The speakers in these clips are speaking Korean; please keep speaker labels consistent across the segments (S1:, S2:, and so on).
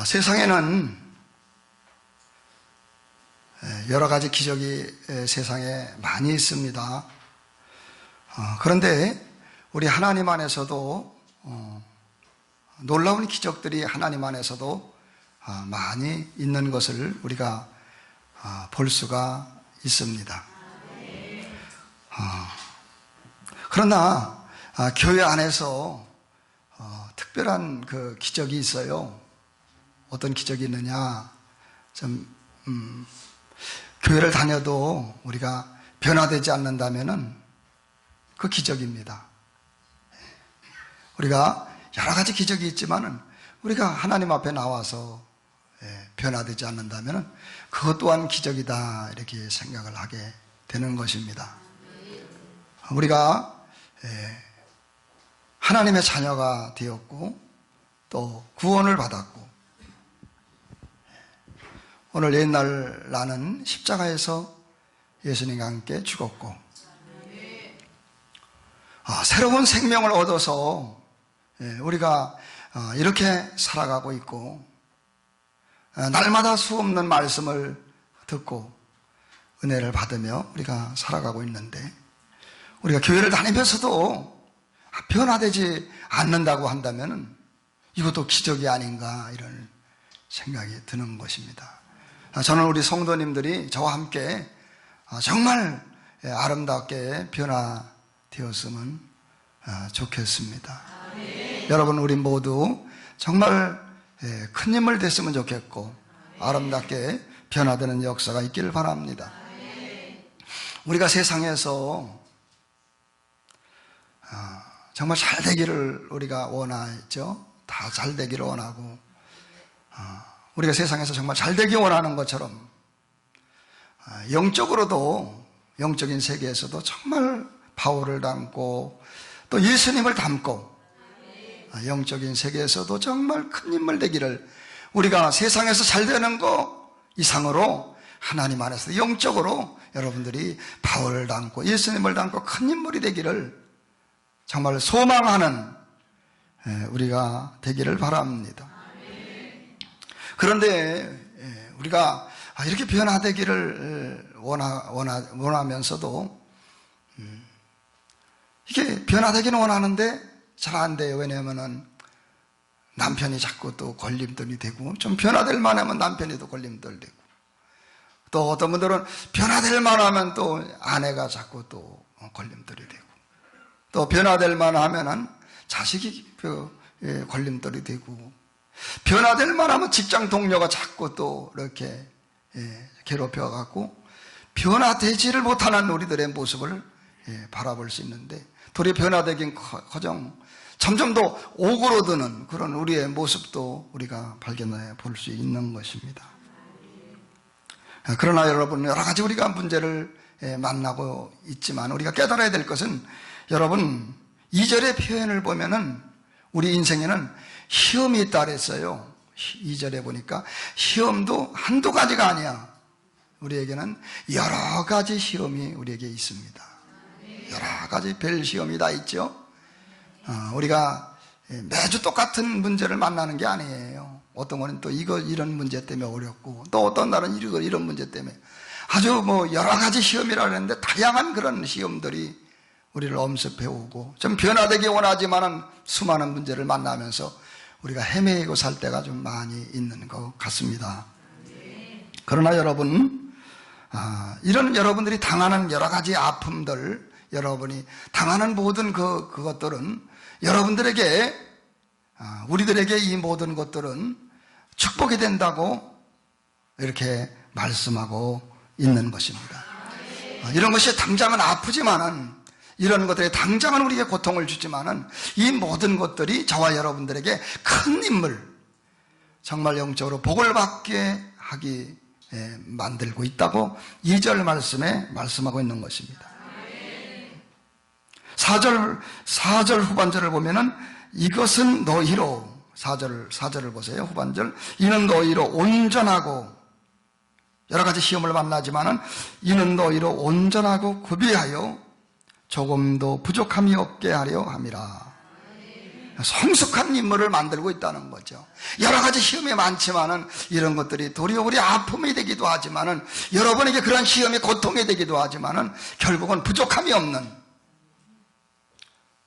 S1: 세상에는 여러 가지 기적이 세상에 많이 있습니다. 그런데 우리 하나님 안에서도 놀라운 기적들이 하나님 안에서도 많이 있는 것을 우리가 볼 수가 있습니다. 그러나 교회 안에서 특별한 그 기적이 있어요. 어떤 기적이 있느냐? 교회를 다녀도 우리가 변화되지 않는다면은 그 기적입니다. 우리가 여러 가지 기적이 있지만은 우리가 하나님 앞에 나와서 변화되지 않는다면은 그것 또한 기적이다 이렇게 생각을 하게 되는 것입니다. 우리가 하나님의 자녀가 되었고 또 구원을 받았고 오늘 옛날 나는 십자가에서 예수님과 함께 죽었고 새로운 생명을 얻어서 우리가 이렇게 살아가고 있고 날마다 수없는 말씀을 듣고 은혜를 받으며 우리가 살아가고 있는데 우리가 교회를 다니면서도 변화되지 않는다고 한다면 이것도 기적이 아닌가 이런 생각이 드는 것입니다. 저는 우리 성도님들이 저와 함께 정말 아름답게 변화되었으면 좋겠습니다. 여러분 우리 모두 정말 큰 힘을 됐으면 좋겠고 아름답게 변화되는 역사가 있기를 바랍니다. 우리가 세상에서 정말 잘 되기를 우리가 원하죠. 다 잘 되기를 원하고 우리가 세상에서 정말 잘 되기 원하는 것처럼 영적으로도 영적인 세계에서도 정말 바울을 닮고 또 예수님을 닮고 영적인 세계에서도 정말 큰 인물 되기를 우리가 세상에서 잘 되는 거 이상으로 하나님 안에서 영적으로 여러분들이 바울을 닮고 예수님을 닮고 큰 인물이 되기를 정말 소망하는 우리가 되기를 바랍니다. 그런데 우리가 이렇게 변화되기를 원하면서도 이게 변화되기는 원하는데 잘 안 돼요. 왜냐하면 남편이 자꾸 또 걸림돌이 되고 좀 변화될 만하면 남편이 또 걸림돌 되고 또 어떤 분들은 변화될 만하면 또 아내가 자꾸 또 걸림돌이 되고 또 변화될 만하면은 자식이 걸림돌이 되고 변화될 만하면 직장 동료가 자꾸 또 이렇게 괴롭혀갖고 변화되지를 못하는 우리들의 모습을 바라볼 수 있는데 도리어 변화되긴 커녕 점점 더 오그러드는 그런 우리의 모습도 우리가 발견해 볼 수 있는 것입니다. 그러나 여러분 여러 가지 우리가 문제를 만나고 있지만 우리가 깨달아야 될 것은 여러분 2절의 표현을 보면은 우리 인생에는 시험이 있다 그랬어요. 2절에 보니까 시험도 한두 가지가 아니야. 우리에게는 여러 가지 시험이 우리에게 있습니다. 여러 가지 별 시험이 다 있죠. 우리가 매주 똑같은 문제를 만나는 게 아니에요. 어떤 거는 또 이런 문제 때문에 어렵고 또 어떤 날은 이런 문제 때문에 아주 여러 가지 시험이라 그랬는데 다양한 그런 시험들이 우리를 엄습해 오고 좀 변화되기 원하지만은 수많은 문제를 만나면서 우리가 헤매고 살 때가 좀 많이 있는 것 같습니다. 그러나 여러분, 이런 여러분들이 당하는 여러 가지 아픔들, 여러분이 당하는 모든 그것들은 여러분들에게, 우리들에게 이 모든 것들은 축복이 된다고 이렇게 말씀하고 있는 것입니다. 이런 것이 당장은 아프지만은 이런 것들이 당장은 우리에게 고통을 주지만은 이 모든 것들이 저와 여러분들에게 큰 인물, 정말 영적으로 복을 받게 하기 만들고 있다고 2절 말씀에 말씀하고 있는 것입니다. 4절 후반절을 보면은 이것은 너희로 4절을 보세요. 후반절 이는 너희로 온전하고 여러 가지 시험을 만나지만은 이는 너희로 온전하고 구비하여 조금도 부족함이 없게 하려 함이라. 성숙한 인물을 만들고 있다는 거죠. 여러 가지 시험이 많지만은 이런 것들이 도리어 우리 아픔이 되기도 하지만은 여러분에게 그런 시험이 고통이 되기도 하지만은 결국은 부족함이 없는,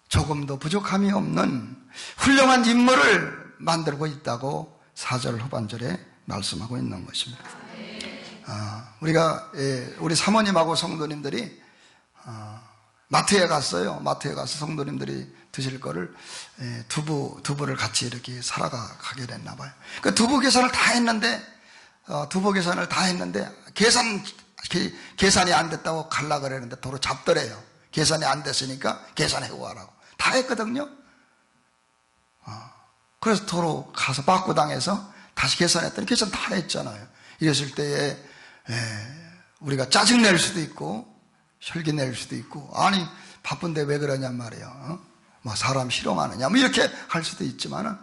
S1: 조금도 부족함이 없는 훌륭한 인물을 만들고 있다고 4절 후반절에 말씀하고 있는 것입니다. 우리 사모님하고 성도님들이 마트에 갔어요. 마트에 가서 성도님들이 드실 거를 두부를 같이 이렇게 사러 가게 됐나 봐요. 그 두부 계산을 다 했는데 계산이 안 됐다고 갈라 그랬는데 도로 잡더래요. 계산이 안 됐으니까 계산해 오라고. 다 했거든요. 그래서 도로 가서 받고당해서 다시 계산했더니 계산 다 했잖아요. 이랬을 때에 우리가 짜증낼 수도 있고 혈기 낼 수도 있고, 아니 바쁜데 왜 그러냔 말이에요. 뭐 사람 실험하느냐 뭐 이렇게 할 수도 있지만은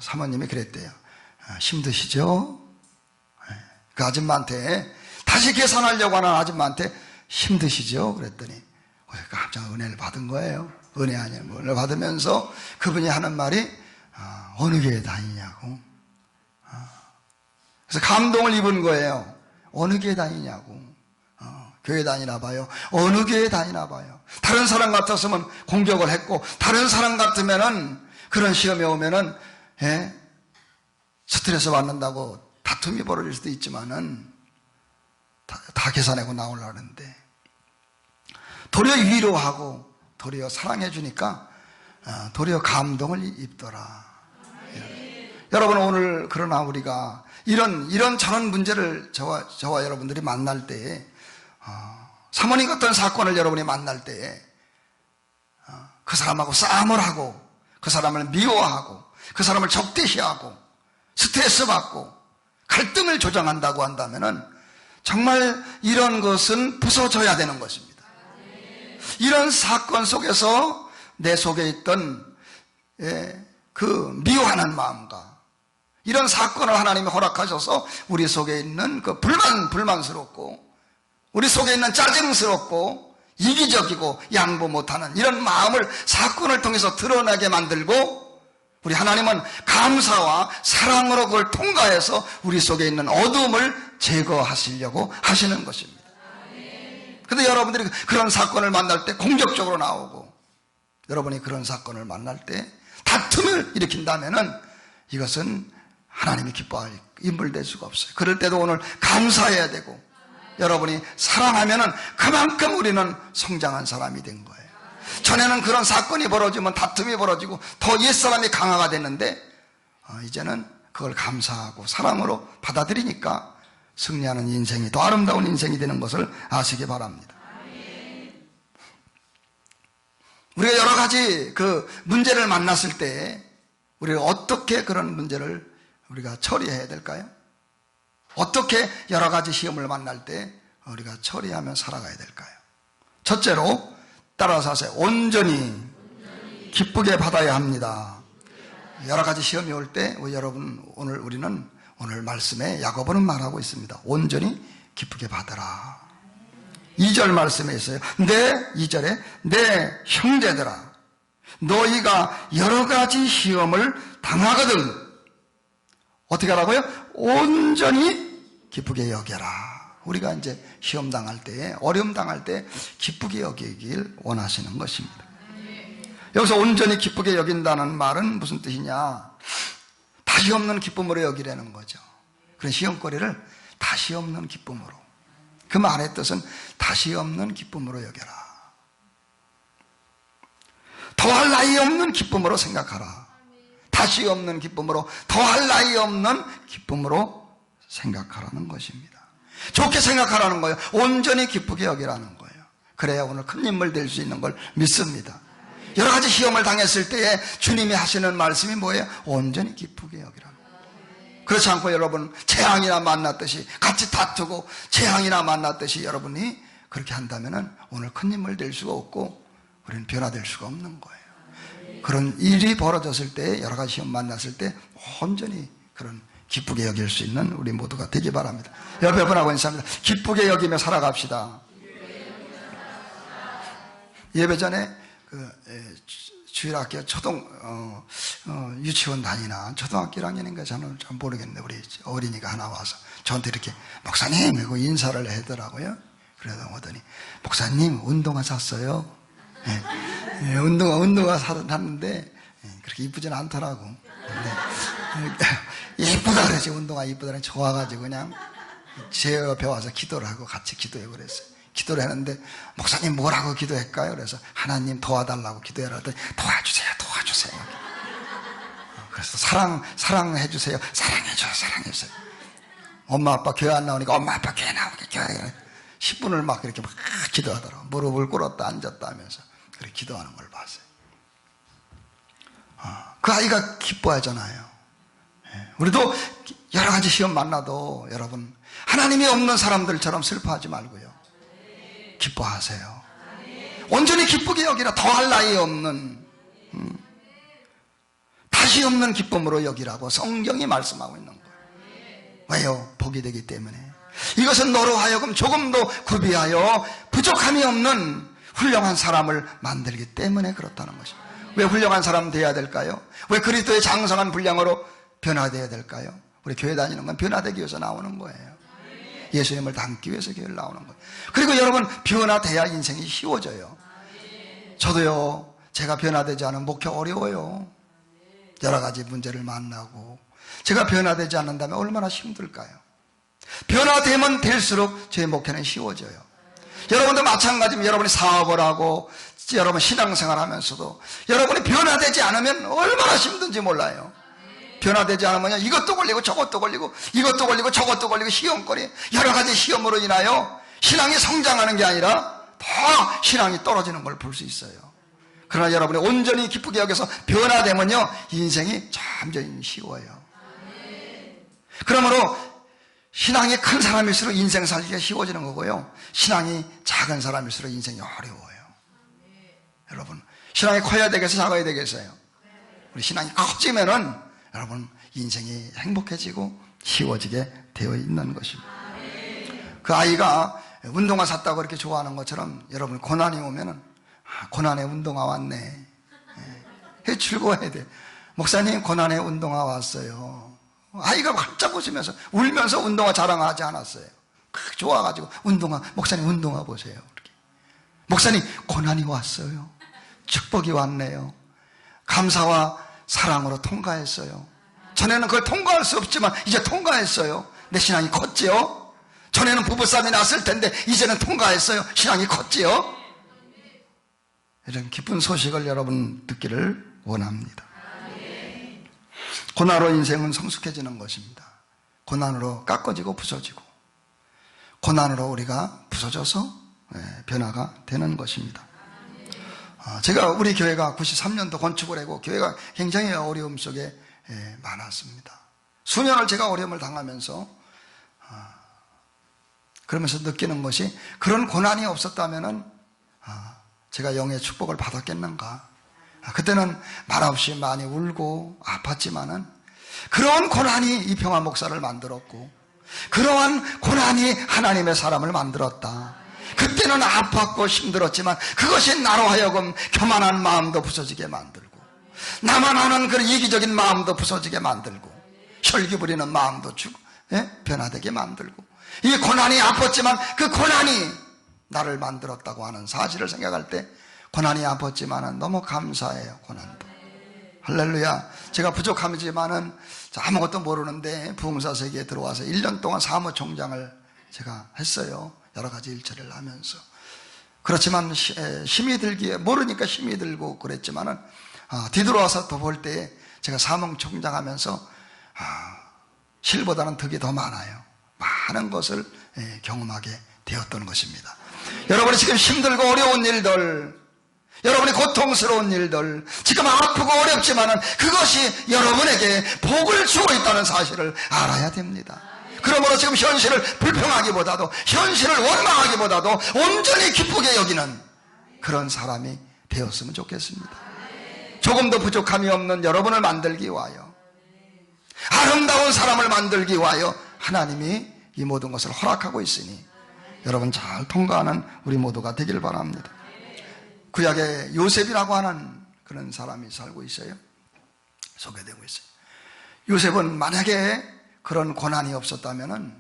S1: 사모님이 그랬대요. 힘드시죠? 그 아줌마한테, 다시 계산하려고 하는 아줌마한테 힘드시죠? 그랬더니 깜짝 은혜를 받은 거예요. 은혜 아니에요. 은혜를 받으면서 그분이 하는 말이 어느 교회 다니냐고. 그래서 감동을 입은 거예요. 어느 교회 다니냐고. 교회 다니나 봐요. 어느 교회 다니나 봐요. 다른 사람 같았으면 공격을 했고, 다른 사람 같으면은 그런 시험에 오면은 스트레스 받는다고 다툼이 벌어질 수도 있지만은 다 계산하고 나오려는데 도리어 위로하고 도리어 사랑해 주니까 도리어 감동을 입더라. 여러분, 오늘 그러나 우리가 이런 저런 문제를 저와 여러분들이 만날 때에, 사모님 같은 사건을 여러분이 만날 때에 그 사람하고 싸움을 하고 그 사람을 미워하고 그 사람을 적대시하고 스트레스 받고 갈등을 조장한다고 한다면은 정말 이런 것은 부서져야 되는 것입니다. 이런 사건 속에서 내 속에 있던 그 미워하는 마음과 이런 사건을 하나님이 허락하셔서 우리 속에 있는 그 불만스럽고 우리 속에 있는 짜증스럽고 이기적이고 양보 못하는 이런 마음을 사건을 통해서 드러나게 만들고, 우리 하나님은 감사와 사랑으로 그걸 통과해서 우리 속에 있는 어둠을 제거하시려고 하시는 것입니다. 그런데 여러분들이 그런 사건을 만날 때 공격적으로 나오고, 여러분이 그런 사건을 만날 때 다툼을 일으킨다면은 이것은 하나님이 기뻐할 인물될 수가 없어요. 그럴 때도 오늘 감사해야 되고, 여러분이 사랑하면은 그만큼 우리는 성장한 사람이 된 거예요. 전에는 그런 사건이 벌어지면 다툼이 벌어지고 더 옛사람이 강화가 됐는데, 이제는 그걸 감사하고 사랑으로 받아들이니까 승리하는 인생이, 더 아름다운 인생이 되는 것을 아시기 바랍니다. 우리가 여러 가지 그 문제를 만났을 때 우리가 어떻게 그런 문제를 우리가 처리해야 될까요? 어떻게 여러 가지 시험을 만날 때 우리가 처리하며 살아가야 될까요? 첫째로 따라서 하세요. 온전히 기쁘게 받아야 합니다. 여러 가지 시험이 올 때 여러분, 우리는 오늘 말씀에 야고보는 말하고 있습니다. 온전히 기쁘게 받아라. 2절 말씀에 있어요. 2절에 내 형제들아, 너희가 여러 가지 시험을 당하거든 어떻게 하라고요? 온전히 기쁘게 여겨라. 우리가 이제 시험 당할 때, 어려움 당할 때 기쁘게 여기길 원하시는 것입니다. 여기서 온전히 기쁘게 여긴다는 말은 무슨 뜻이냐? 다시 없는 기쁨으로 여기라는 거죠. 그런 시험거리를 다시 없는 기쁨으로. 그 말의 뜻은 다시 없는 기쁨으로 여겨라. 더할 나위 없는 기쁨으로 생각하라. 다시 없는 기쁨으로, 더할 나위 없는 기쁨으로 생각하라는 것입니다. 좋게 생각하라는 거예요. 온전히 기쁘게 여기라는 거예요. 그래야 오늘 큰 인물 될 수 있는 걸 믿습니다. 여러 가지 시험을 당했을 때에 주님이 하시는 말씀이 뭐예요? 온전히 기쁘게 여기라는 거예요. 그렇지 않고 여러분 재앙이나 만났듯이 같이 다투고 재앙이나 만났듯이 여러분이 그렇게 한다면은 오늘 큰 인물 될 수가 없고 우리는 변화될 수가 없는 거예요. 그런 일이 벌어졌을 때, 여러 가지 시험 만났을 때 온전히 그런 기쁘게 여길 수 있는 우리 모두가 되기 바랍니다. 옆에 분하고 인사합니다. 기쁘게 여기며 살아갑시다. 예배 전에 주일학교 유치원 다니나 초등학교 1학년인가 저는 잘 모르겠는데 우리 어린이가 하나 와서 저한테 이렇게 목사님 하고 인사를 하더라고요. 그래서 오더니 목사님 운동화 샀어요. 예, 운동화 샀는데 그렇게 이쁘진 않더라고. 예쁘다 그러지. 운동화 이쁘다 좋아가지고 그냥 제 옆에 와서 기도를 하고 같이 기도해 그랬어요. 기도를 했는데 목사님 뭐라고 기도할까요? 그래서 하나님 도와달라고 기도해라 했더니 도와주세요. 그래서 사랑해주세요. 사랑해주세요. 엄마 아빠 교회 안 나오니까 엄마 아빠 교회 나오게 교회 10분을 막 이렇게 막 기도하더라고. 무릎을 꿇었다 앉았다 하면서 그렇게 기도하는 걸 봤어요. 그 아이가 기뻐하잖아요. 우리도 여러 가지 시험 만나도 여러분 하나님이 없는 사람들처럼 슬퍼하지 말고요. 기뻐하세요. 온전히 기쁘게 여기라. 더할 나위 없는 다시 없는 기쁨으로 여기라고 성경이 말씀하고 있는 거예요. 왜요? 복이 되기 때문에. 이것은 너로 하여금 조금도 구비하여 부족함이 없는 훌륭한 사람을 만들기 때문에 그렇다는 것입니다. 왜 훌륭한 사람 되어야 될까요? 왜 그리스도의 장성한 분량으로 변화되어야 될까요? 우리 교회 다니는 건 변화되기 위해서 나오는 거예요. 예수님을 닮기 위해서 교회를 나오는 거예요. 그리고 여러분 변화돼야 인생이 쉬워져요. 저도요, 제가 변화되지 않은 목회 어려워요. 여러 가지 문제를 만나고 제가 변화되지 않는다면 얼마나 힘들까요? 변화되면 될수록 제 목회는 쉬워져요. 여러분도 마찬가지입니다. 여러분이 사업을 하고 여러분 신앙생활 하면서도 여러분이 변화되지 않으면 얼마나 힘든지 몰라요. 변화되지 않으면 이것도 걸리고 저것도 걸리고 이것도 걸리고 저것도 걸리고 시험거리 여러 가지 시험으로 인하여 신앙이 성장하는 게 아니라 더 신앙이 떨어지는 걸 볼 수 있어요. 그러나 여러분이 온전히 기쁘게 여겨서 변화되면요 인생이 점점 쉬워요. 그러므로 신앙이 큰 사람일수록 인생 살기가 쉬워지는 거고요, 신앙이 작은 사람일수록 인생이 어려워요. 여러분 신앙이 커야 되겠어요? 작아야 되겠어요? 우리 신앙이 커지면은 여러분 인생이 행복해지고 쉬워지게 되어 있는 것입니다. 그 아이가 운동화 샀다고 그렇게 좋아하는 것처럼 여러분 고난이 오면은 고난의 운동화 왔네. 즐거워야 돼. 목사님 고난의 운동화 왔어요. 아이가 활짝 웃으면서 울면서 운동화 자랑하지 않았어요. 좋아가지고 운동화, 목사님 운동화 보세요. 이렇게. 목사님 고난이 왔어요. 축복이 왔네요. 감사와 사랑으로 통과했어요. 전에는 그걸 통과할 수 없지만 이제 통과했어요. 내 신앙이 컸지요. 전에는 부부싸움이 났을 텐데 이제는 통과했어요. 신앙이 컸지요. 이런 기쁜 소식을 여러분 듣기를 원합니다. 고난으로 인생은 성숙해지는 것입니다. 고난으로 깎아지고 부서지고 고난으로 우리가 부서져서 변화가 되는 것입니다. 제가 우리 교회가 93년도 건축을 하고 교회가 굉장히 어려움 속에 많았습니다. 수년을 제가 어려움을 당하면서 그러면서 느끼는 것이 그런 고난이 없었다면은 제가 영의 축복을 받았겠는가. 그때는 말없이 많이 울고 아팠지만은 그러한 고난이 이평화 목사를 만들었고 그러한 고난이 하나님의 사람을 만들었다. 그때는 아팠고 힘들었지만 그것이 나로 하여금 교만한 마음도 부서지게 만들고 나만 아는 그런 이기적인 마음도 부서지게 만들고 혈기 부리는 마음도 변화되게 만들고 이 고난이 아팠지만 그 고난이 나를 만들었다고 하는 사실을 생각할 때 고난이 아팠지만은 너무 감사해요. 고난도 할렐루야. 제가 부족함이지만은 아무것도 모르는데 부흥사 세계에 들어와서 1년 동안 사무총장을 제가 했어요. 여러 가지 일처리를 하면서. 그렇지만 힘이 들기에 모르니까 힘이 들고 그랬지만은 뒤돌아와서 더 볼 때 제가 사무총장 하면서 실보다는 덕이 더 많아요. 많은 것을 경험하게 되었던 것입니다. 여러분이 지금 힘들고 어려운 일들, 여러분이 고통스러운 일들, 지금 아프고 어렵지만은 그것이 여러분에게 복을 주고 있다는 사실을 알아야 됩니다. 그러므로 지금 현실을 불평하기보다도 현실을 원망하기보다도 온전히 기쁘게 여기는 그런 사람이 되었으면 좋겠습니다. 조금도 부족함이 없는 여러분을 만들기 위하여, 아름다운 사람을 만들기 위하여 하나님이 이 모든 것을 허락하고 있으니 여러분 잘 통과하는 우리 모두가 되길 바랍니다. 구약의 요셉이라고 하는 그런 사람이 살고 있어요. 소개되고 있어요. 요셉은 만약에 그런 고난이 없었다면은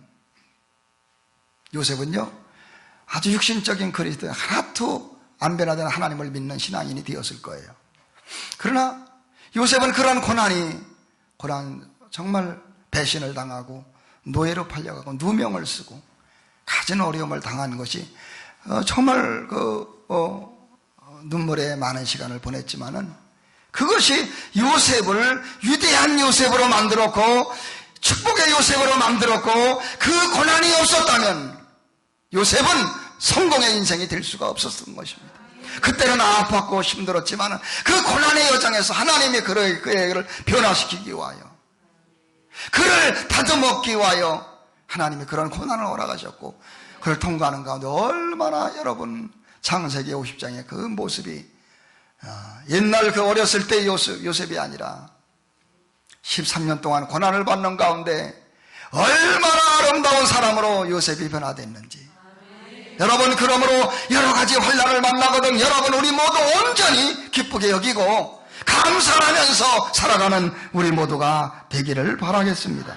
S1: 요셉은요 아주 육신적인 그리스도 하나도 안 변화되는 하나님을 믿는 신앙인이 되었을 거예요. 그러나 요셉은 그런 고난 정말 배신을 당하고 노예로 팔려가고 누명을 쓰고 가진 어려움을 당한 것이 정말 눈물에 많은 시간을 보냈지만은 그것이 요셉을 위대한 요셉으로 만들었고 축복의 요셉으로 만들었고 그 고난이 없었다면 요셉은 성공의 인생이 될 수가 없었던 것입니다. 그때는 아팠고 힘들었지만 그 고난의 여정에서 하나님이 그를 변화시키기 위하여 그를 다듬었기 위하여 하나님이 그런 고난을 허락하셨고 그를 통과하는 가운데 얼마나 여러분 창세기 50장의 그 모습이 옛날 그 어렸을 때 요셉이 아니라 13년 동안 고난을 받는 가운데 얼마나 아름다운 사람으로 요셉이 변화됐는지. 여러분 그러므로 여러 가지 환난을 만나거든 여러분 우리 모두 온전히 기쁘게 여기고 감사하면서 살아가는 우리 모두가 되기를 바라겠습니다.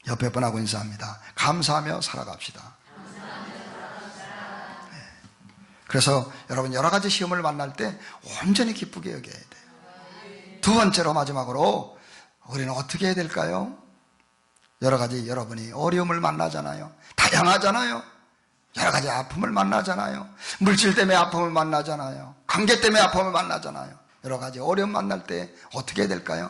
S1: 옆에 분하고 인사합니다. 감사하며 살아갑시다. 그래서 여러분 여러 가지 시험을 만날 때 온전히 기쁘게 여겨야 돼요. 두 번째로 마지막으로 우리는 어떻게 해야 될까요? 여러 가지 여러분이 어려움을 만나잖아요. 다양하잖아요. 여러 가지 아픔을 만나잖아요. 물질 때문에 아픔을 만나잖아요. 관계 때문에 아픔을 만나잖아요. 여러 가지 어려움 만날 때 어떻게 해야 될까요?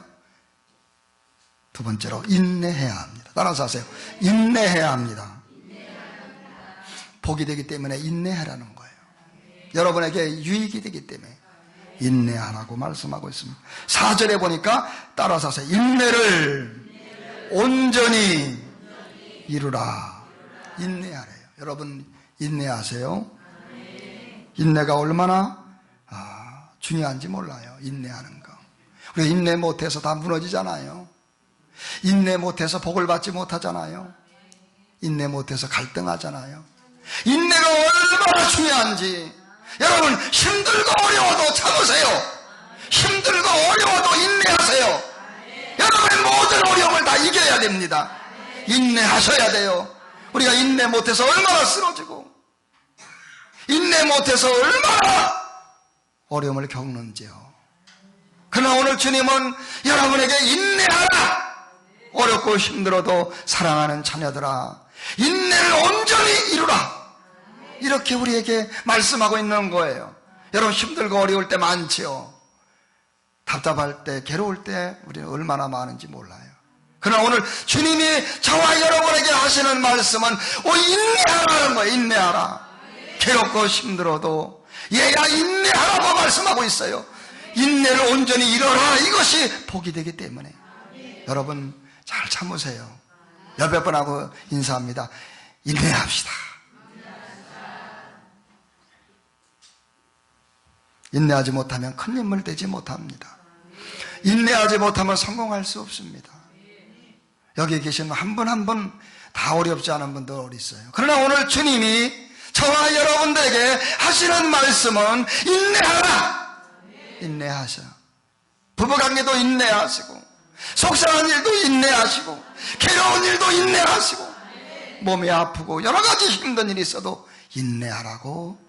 S1: 두 번째로 인내해야 합니다. 따라서 하세요. 인내해야 합니다. 복이 되기 때문에 인내하라는 거예요. 여러분에게 유익이 되기 때문에 인내하라고 말씀하고 있습니다. 4절에 보니까 따라서 하세요. 인내를 온전히 이루라. 인내하래요. 여러분 인내하세요. 인내가 얼마나 중요한지 몰라요. 인내하는 거. 우리가 인내 못해서 다 무너지잖아요. 인내 못해서 복을 받지 못하잖아요. 인내 못해서 갈등하잖아요. 인내가 얼마나 중요한지 여러분 힘들고 어려워도 참으세요. 힘들고 어려워도 인내하세요. 여러분의 모든 어려움을 다 이겨야 됩니다. 인내하셔야 돼요. 우리가 인내 못해서 얼마나 쓰러지고 인내 못해서 얼마나 어려움을 겪는지요. 그러나 오늘 주님은 여러분에게 인내하라. 어렵고 힘들어도 사랑하는 자녀들아 인내를 온전히 이루라. 이렇게 우리에게 말씀하고 있는 거예요. 여러분 힘들고 어려울 때 많지요. 답답할 때 괴로울 때 우리는 얼마나 많은지 몰라요. 그러나 오늘 주님이 저와 여러분에게 하시는 말씀은 인내하라는 거예요. 인내하라. 괴롭고 힘들어도 얘야 인내하라고 말씀하고 있어요. 인내를 온전히 이뤄라. 이것이 복이 되기 때문에 여러분 잘 참으세요. 옆에 분하고 인사합니다. 인내합시다. 인내하지 못하면 큰 인물 되지 못합니다. 인내하지 못하면 성공할 수 없습니다. 여기 계신 한 분 한 분 다 어렵지 않은 분들 어디 있어요. 그러나 오늘 주님이 저와 여러분들에게 하시는 말씀은 인내하라. 인내하셔. 부부관계도 인내하시고 속상한 일도 인내하시고 괴로운 일도 인내하시고 몸이 아프고 여러 가지 힘든 일이 있어도 인내하라고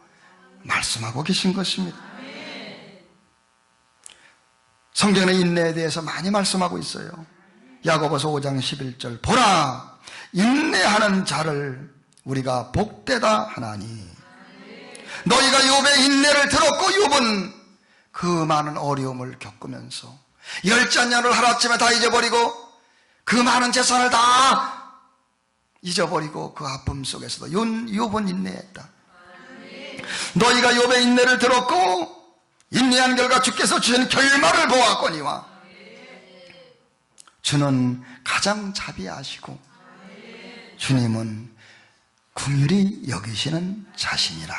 S1: 말씀하고 계신 것입니다. 성경의 인내에 대해서 많이 말씀하고 있어요. 야고보서 5장 11절 보라 인내하는 자를 우리가 복되다 하나니 너희가 욥의 인내를 들었고 욥은 그 많은 어려움을 겪으면서 열잔년을 하루아침에 다 잊어버리고 그 많은 재산을 다 잊어버리고 그 아픔 속에서도 욥은 인내했다. 너희가 욥의 인내를 들었고 인내한 결과 주께서 주신 결말을 보았거니와 주는 가장 자비하시고 주님은 긍휼히 여기시는 자신이라.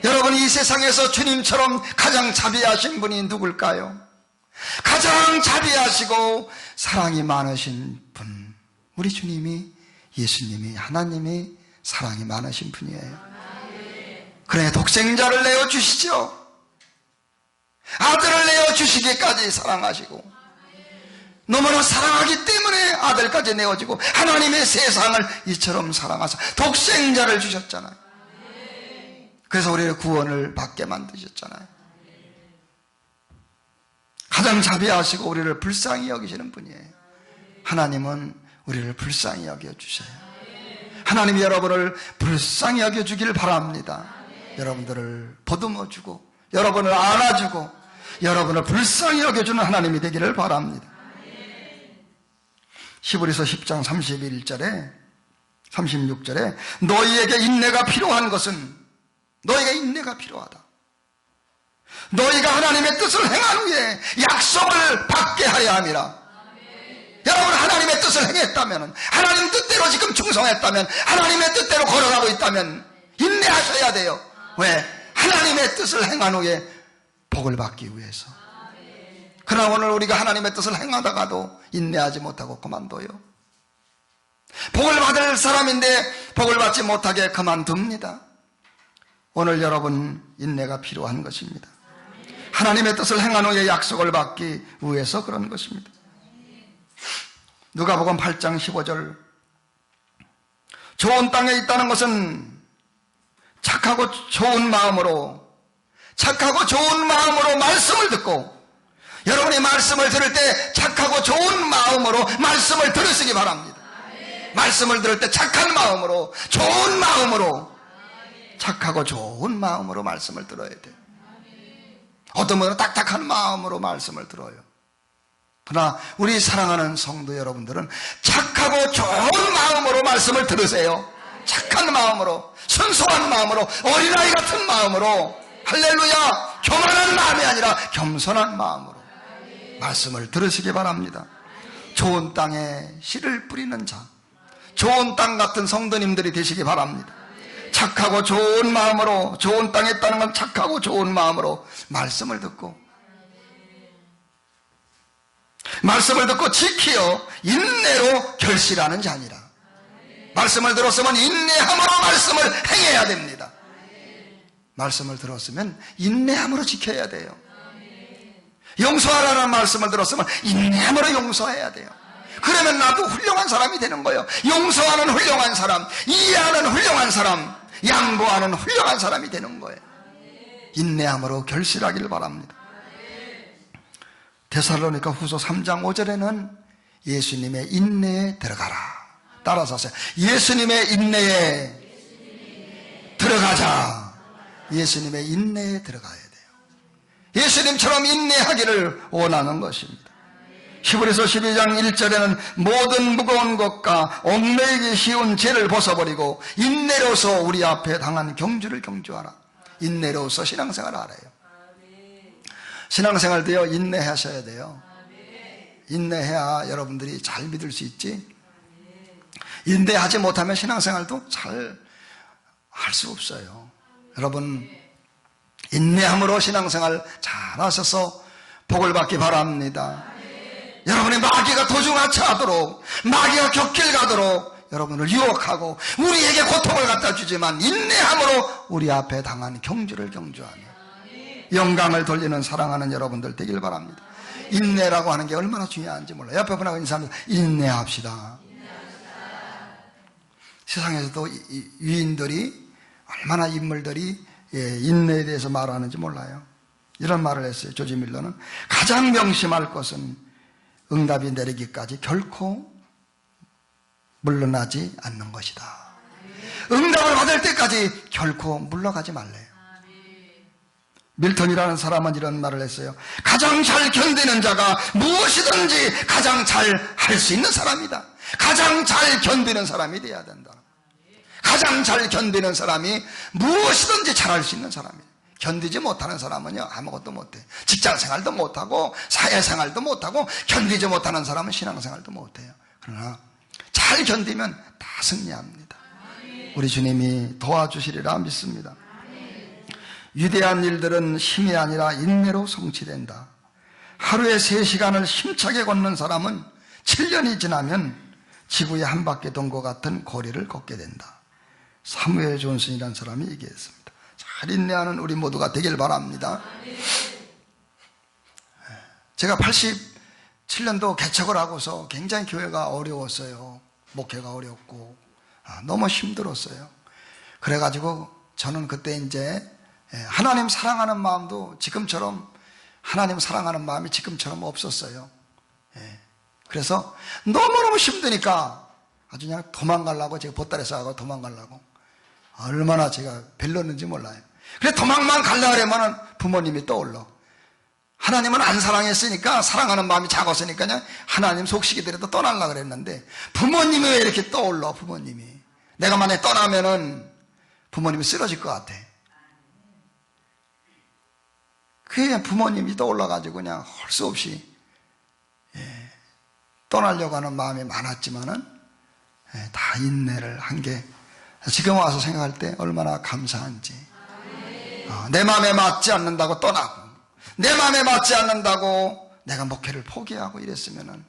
S1: 여러분 이 세상에서 주님처럼 가장 자비하신 분이 누굴까요? 가장 자비하시고 사랑이 많으신 분 우리 주님이 예수님이 하나님이 사랑이 많으신 분이에요. 그래 독생자를 내어주시죠. 아들을 내어주시기까지 사랑하시고, 너무나 사랑하기 때문에 아들까지 내어주고 하나님의 세상을 이처럼 사랑하사 독생자를 주셨잖아요. 그래서 우리를 구원을 받게 만드셨잖아요. 가장 자비하시고 우리를 불쌍히 여기시는 분이에요. 하나님은 우리를 불쌍히 여겨주셔요. 하나님이 여러분을 불쌍히 여겨주길 바랍니다. 여러분들을 보듬어주고 여러분을 안아주고 여러분을 불쌍히 여겨주는 하나님이 되기를 바랍니다. 히브리서 10장 31절에 36절에 너희에게 인내가 필요한 것은, 너희가 인내가 필요하다. 너희가 하나님의 뜻을 행한 후에 약속을 받게 하려 함이라. 여러분, 하나님의 뜻을 행했다면, 하나님 뜻대로 지금 충성했다면, 하나님의 뜻대로 걸어가고 있다면 인내하셔야 돼요. 왜? 하나님의 뜻을 행한 후에 복을 받기 위해서. 그러나 오늘 우리가 하나님의 뜻을 행하다가도 인내하지 못하고 그만둬요. 복을 받을 사람인데 복을 받지 못하게 그만둡니다. 오늘 여러분, 인내가 필요한 것입니다. 하나님의 뜻을 행한 후에 약속을 받기 위해서 그런 것입니다. 누가복음 8장 15절, 좋은 땅에 있다는 것은 착하고 좋은 마음으로 말씀을 듣고, 여러분이 말씀을 들을 때 착하고 좋은 마음으로 말씀을 들으시기 바랍니다. 말씀을 들을 때 착한 마음으로, 좋은 마음으로, 착하고 좋은 마음으로 말씀을 들어야 돼요. 어떤 분은 딱딱한 마음으로 말씀을 들어요. 그러나 우리 사랑하는 성도 여러분들은 착하고 좋은 마음으로 말씀을 들으세요. 착한 마음으로, 순수한 마음으로, 어린아이 같은 마음으로, 할렐루야, 교만한 마음이 아니라 겸손한 마음으로 말씀을 들으시기 바랍니다. 좋은 땅에 씨를 뿌리는 자, 좋은 땅 같은 성도님들이 되시기 바랍니다. 착하고 좋은 마음으로, 좋은 땅에 있다는 건 착하고 좋은 마음으로 말씀을 듣고 지키어 인내로 결실하는 자니라. 말씀을 들었으면 인내함으로 말씀을 행해야 됩니다. 말씀을 들었으면 인내함으로 지켜야 돼요. 용서하라는 말씀을 들었으면 인내함으로 용서해야 돼요. 그러면 나도 훌륭한 사람이 되는 거예요. 용서하는 훌륭한 사람, 이해하는 훌륭한 사람, 양보하는 훌륭한 사람이 되는 거예요. 인내함으로 결실하기를 바랍니다. 데살로니가 후서 3장 5절에는 예수님의 인내에 들어가라. 따라서 하세요. 예수님의 인내에 들어가자. 예수님의 인내에 들어가야 돼요. 예수님처럼 인내하기를 원하는 것입니다. 히브리서 12장 1절에는 모든 무거운 것과 얽매이기 쉬운 죄를 벗어버리고 인내로서 우리 앞에 당한 경주를 경주하라. 인내로서 신앙생활을 하래요. 신앙생활도요, 인내하셔야 돼요. 인내해야 여러분들이 잘 믿을 수 있지. 인내하지 못하면 신앙생활도 잘 할 수 없어요. 여러분, 인내함으로 신앙생활 잘 하셔서 복을 받기 바랍니다. 여러분의 마귀가 도중하차 하도록, 마귀가 곁길 가도록 여러분을 유혹하고 우리에게 고통을 갖다 주지만 인내함으로 우리 앞에 당한 경주를 경주하며 영광을 돌리는 사랑하는 여러분들 되길 바랍니다. 인내라고 하는 게 얼마나 중요한지 몰라요. 옆에 분하고 인사합니다. 인내합시다. 세상에서도 위인들이 얼마나 인물들이 인내에 대해서 말하는지 몰라요. 이런 말을 했어요. 조지 밀러는 가장 명심할 것은 응답이 내리기까지 결코 물러나지 않는 것이다. 응답을 받을 때까지 결코 물러가지 말래요. 밀턴이라는 사람은 이런 말을 했어요. 가장 잘 견디는 자가 무엇이든지 가장 잘 할 수 있는 사람이다. 가장 잘 견디는 사람이 돼야 된다. 가장 잘 견디는 사람이 무엇이든지 잘할 수 있는 사람이에요. 견디지 못하는 사람은요, 아무것도 못해. 직장생활도 못하고 사회생활도 못하고 견디지 못하는 사람은 신앙생활도 못해요. 그러나 잘 견디면 다 승리합니다. 우리 주님이 도와주시리라 믿습니다. 위대한 일들은 힘이 아니라 인내로 성취된다. 하루에 3시간을 힘차게 걷는 사람은 7년이 지나면 지구의 한 바퀴 돈것 같은 거리를 걷게 된다. 사무엘 존슨이라는 사람이 얘기했습니다. 잘 인내하는 우리 모두가 되길 바랍니다. 제가 87년도 개척을 하고서 굉장히 교회가 어려웠어요. 목회가 어렵고 너무 힘들었어요. 그래가지고 저는 그때 이제 하나님 사랑하는 마음도 지금처럼, 하나님 사랑하는 마음이 지금처럼 없었어요. 그래서 너무너무 힘드니까 아주 그냥 도망가려고, 제가 보따리 싸고 도망가려고, 얼마나 제가 별로였는지 몰라요. 그래 도망만 가려고 하면 부모님이 떠올라. 하나님은 안 사랑했으니까, 사랑하는 마음이 작았으니까 그냥 하나님 속시기더라도 떠나려고 그랬는데, 부모님이 왜 이렇게 떠올라. 부모님이 내가 만약에 떠나면은 부모님이 쓰러질 것 같아. 그냥 부모님이 떠올라가지고 그냥 할 수 없이 떠나려고 하는 마음이 많았지만은 다 인내를 한 게 지금 와서 생각할 때 얼마나 감사한지. 내 마음에 맞지 않는다고 떠나고, 내 마음에 맞지 않는다고 내가 목회를 포기하고 이랬으면은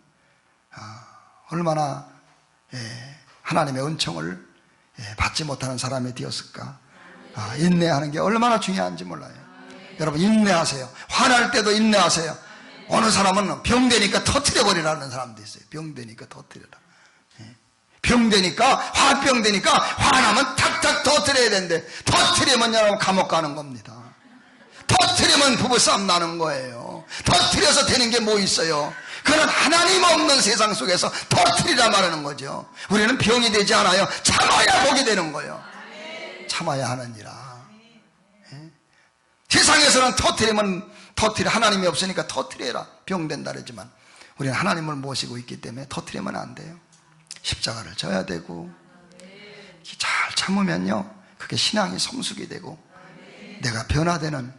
S1: 얼마나 하나님의 은총을 받지 못하는 사람이 되었을까. 인내하는 게 얼마나 중요한지 몰라요. 여러분 인내하세요. 화날 때도 인내하세요. 어느 사람은 병되니까 터뜨려버리라는 사람도 있어요. 병되니까 터뜨려라. 병되니까, 화병되니까 화나면 탁탁 터뜨려야 되는데, 터뜨리면 여러분 감옥 가는 겁니다. 터뜨리면 부부싸움 나는 거예요. 터뜨려서 되는 게 뭐 있어요? 그건 하나님 없는 세상 속에서 터뜨리라 말하는 거죠. 우리는 병이 되지 않아요. 참아야 복이 되는 거예요. 참아야 하느니라. 세상에서는 터뜨려, 하나님이 없으니까 터뜨려라, 병된다 그러지만 우리는 하나님을 모시고 있기 때문에 터뜨리면 안 돼요. 십자가를 져야 되고, 잘 참으면요 그게 신앙이 성숙이 되고 내가 변화되는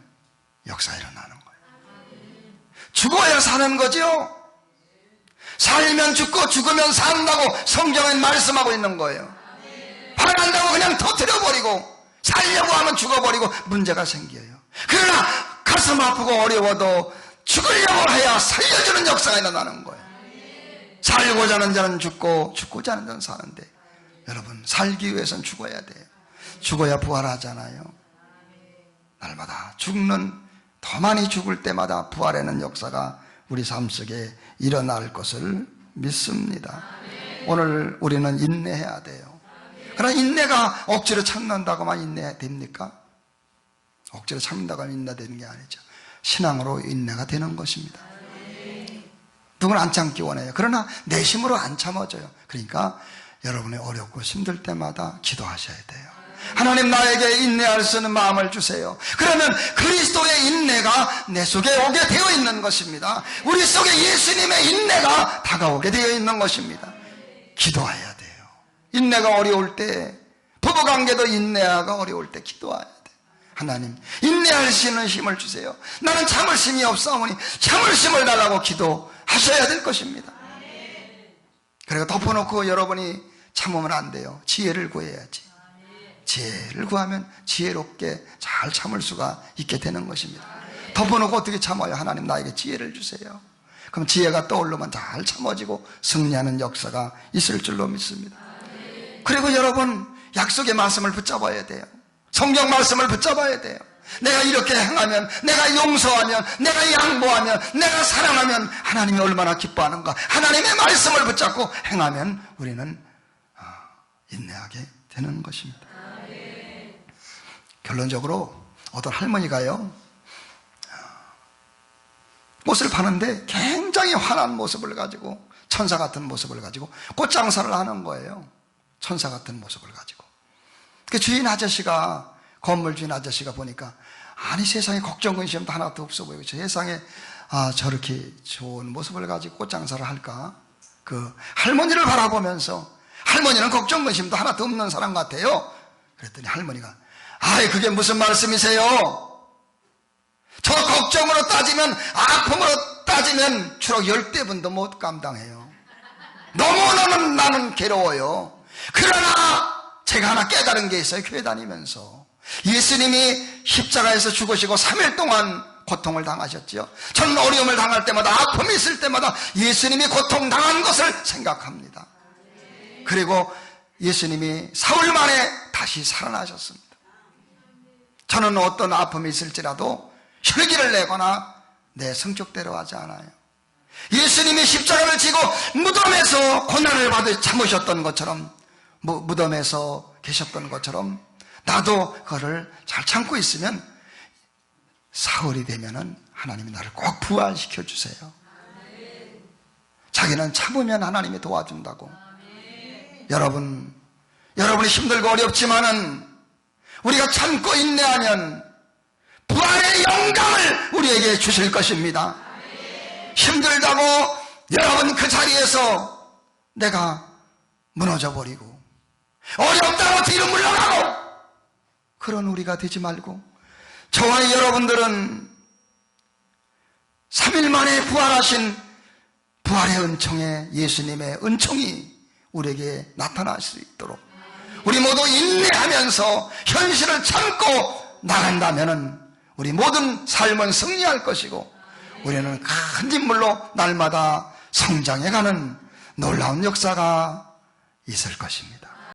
S1: 역사가 일어나는 거예요. 죽어야 사는 거죠. 살면 죽고 죽으면 산다고 성경엔 말씀하고 있는 거예요. 화난다고 그냥 터뜨려버리고 살려고 하면 죽어버리고 문제가 생겨요. 그러나 가슴 아프고 어려워도 죽으려고 해야 살려주는 역사가 일어나는 거예요. 살고자 하는 자는 죽고 죽고자 하는 자는 사는데, 여러분 살기 위해서는 죽어야 돼요. 죽어야 부활하잖아요. 날마다 죽는, 더 많이 죽을 때마다 부활하는 역사가 우리 삶 속에 일어날 것을 믿습니다. 오늘 우리는 인내해야 돼요. 그러나 인내가 억지로 참는다고만 인내됩니까? 억지로 참는다고 하면 인내되는 게 아니죠. 신앙으로 인내가 되는 것입니다. 누구는 안 참기 원해요. 그러나 내심으로 안 참아져요. 그러니까 여러분의 어렵고 힘들 때마다 기도하셔야 돼요. 하나님 나에게 인내할 수 있는 마음을 주세요. 그러면 그리스도의 인내가 내 속에 오게 되어 있는 것입니다. 우리 속에 예수님의 인내가 다가오게 되어 있는 것입니다. 기도해야 돼요. 인내가 어려울 때, 부부관계도 인내가 어려울 때 기도해야 돼요. 하나님 인내할 수 있는 힘을 주세요. 나는 참을 힘이 없사오니 참을 힘을 달라고 기도하셔야 될 것입니다. 그리고 덮어놓고 여러분이 참으면 안 돼요. 지혜를 구해야지. 지혜를 구하면 지혜롭게 잘 참을 수가 있게 되는 것입니다. 덮어놓고 어떻게 참아요? 하나님 나에게 지혜를 주세요. 그럼 지혜가 떠오르면 잘 참아지고 승리하는 역사가 있을 줄로 믿습니다. 그리고 여러분 약속의 말씀을 붙잡아야 돼요. 성경 말씀을 붙잡아야 돼요. 내가 이렇게 행하면, 내가 용서하면, 내가 양보하면, 내가 사랑하면 하나님이 얼마나 기뻐하는가. 하나님의 말씀을 붙잡고 행하면 우리는 인내하게 되는 것입니다. 결론적으로 어떤 할머니가요 꽃을 파는데 굉장히 환한 모습을 가지고, 천사 같은 모습을 가지고 꽃장사를 하는 거예요. 천사 같은 모습을 가지고. 그 주인 아저씨가, 건물 주인 아저씨가 보니까, 아니 세상에 걱정 근심도 하나도 없어 보이고 세상에 저렇게 좋은 모습을 가지고 꽃장사를 할까. 그 할머니를 바라보면서, 할머니는 걱정 근심도 하나도 없는 사람 같아요. 그랬더니 할머니가, 아이 그게 무슨 말씀이세요? 저 걱정으로 따지면, 아픔으로 따지면 추록 10대분도 못 감당해요. 너무너무 나는 괴로워요. 그러나 제가 하나 깨달은 게 있어요. 교회 다니면서 예수님이 십자가에서 죽으시고 3일 동안 고통을 당하셨죠. 저는 어려움을 당할 때마다, 아픔이 있을 때마다 예수님이 고통당한 것을 생각합니다. 그리고 예수님이 사흘 만에 다시 살아나셨습니다. 저는 어떤 아픔이 있을지라도 혈기를 내거나 내 성격대로 하지 않아요. 예수님이 십자가를 지고 무덤에서 고난을 받아 참으셨던 것처럼, 무덤에서 계셨던 것처럼 나도 그거를 잘 참고 있으면 사흘이 되면은 하나님이 나를 꼭 부활시켜 주세요. 자기는 참으면 하나님이 도와준다고. 여러분이 힘들고 어렵지만은 우리가 참고 인내하면 부활의 영감을 우리에게 주실 것입니다. 힘들다고 여러분 그 자리에서 내가 무너져 버리고 어렵다고 뒤로 물러가고 그런 우리가 되지 말고, 저와 여러분들은 3일 만에 부활하신 부활의 은총에 예수님의 은총이 우리에게 나타날 수 있도록 우리 모두 인내하면서 현실을 참고 나간다면 우리 모든 삶은 승리할 것이고, 우리는 큰 인물로 날마다 성장해가는 놀라운 역사가 있을 것입니다.